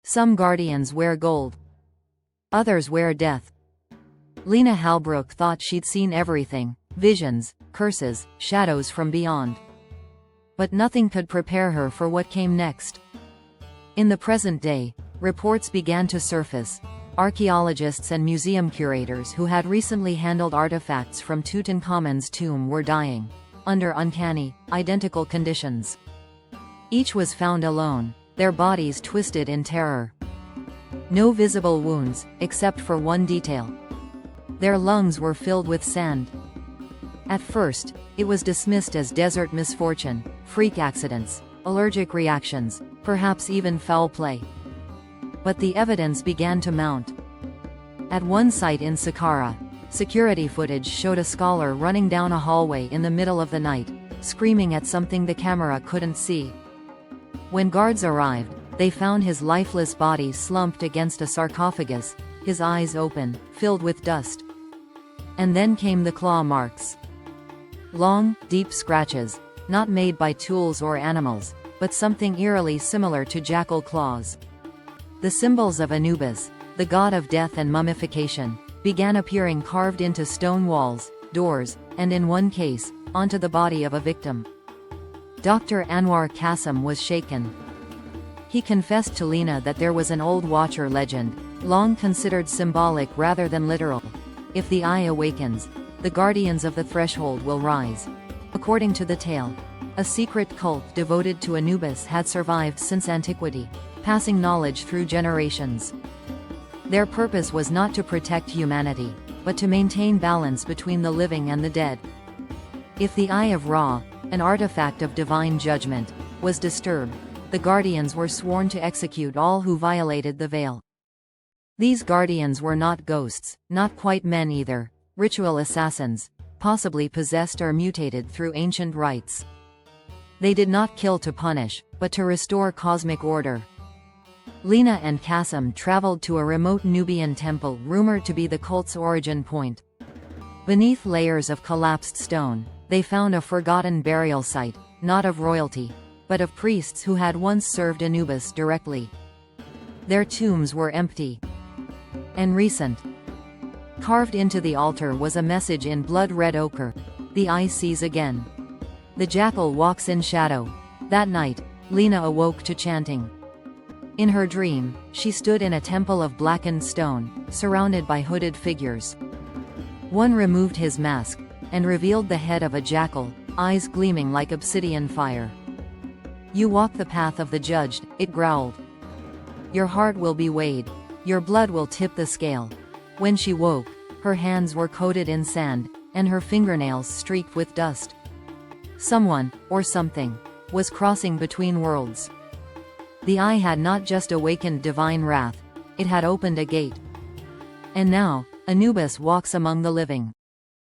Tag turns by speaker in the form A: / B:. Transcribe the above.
A: Some guardians wear gold. Others wear death. Lena Halbrook thought she'd seen everything: visions, curses, shadows from beyond. But nothing could prepare her for what came next. In the present day, reports began to surface. Archaeologists and museum curators who had recently handled artifacts from Tutankhamun's tomb were dying, under uncanny, identical conditions. Each was found alone, their bodies twisted in terror. No visible wounds, except for one detail. Their lungs were filled with sand. At first, it was dismissed as desert misfortune, freak accidents, allergic reactions, perhaps even foul play. But the evidence began to mount. At one site in Saqqara, security footage showed a scholar running down a hallway in the middle of the night, screaming at something the camera couldn't see. When guards arrived, they found his lifeless body slumped against a sarcophagus, his eyes open, filled with dust. And then came the claw marks. Long, deep scratches, not made by tools or animals, but something eerily similar to jackal claws. The symbols of Anubis, the god of death and mummification, began appearing carved into stone walls, doors, and in one case, onto the body of a victim. Dr. Qasim was shaken. He confessed to Lena that there was an old Watcher legend, long considered symbolic rather than literal. If the eye awakens, the guardians of the threshold will rise. According to the tale, a secret cult devoted to Anubis had survived since antiquity, passing knowledge through generations. Their purpose was not to protect humanity, but to maintain balance between the living and the dead. If the Eye of Ra, an artifact of divine judgment, was disturbed, the guardians were sworn to execute all who violated the veil. These guardians were not ghosts, not quite men either, ritual assassins, possibly possessed or mutated through ancient rites. They did not kill to punish, but to restore cosmic order. Lena and Qasim traveled to a remote Nubian temple rumored to be the cult's origin point. Beneath layers of collapsed stone, they found a forgotten burial site, not of royalty, but of priests who had once served Anubis directly. Their tombs were empty and recent. Carved into the altar was a message in blood-red ochre: "The eye sees again. The jackal walks in shadow." That night, Lena awoke to chanting. In her dream, she stood in a temple of blackened stone, surrounded by hooded figures. One removed his mask, and revealed the head of a jackal, eyes gleaming like obsidian fire. "You walk the path of the judged," it growled. "Your heart will be weighed. Your blood will tip the scale." When she woke, her hands were coated in sand, and her fingernails streaked with dust. Someone, or something, was crossing between worlds. The eye had not just awakened divine wrath, it had opened a gate. And now, Anubis walks among the living.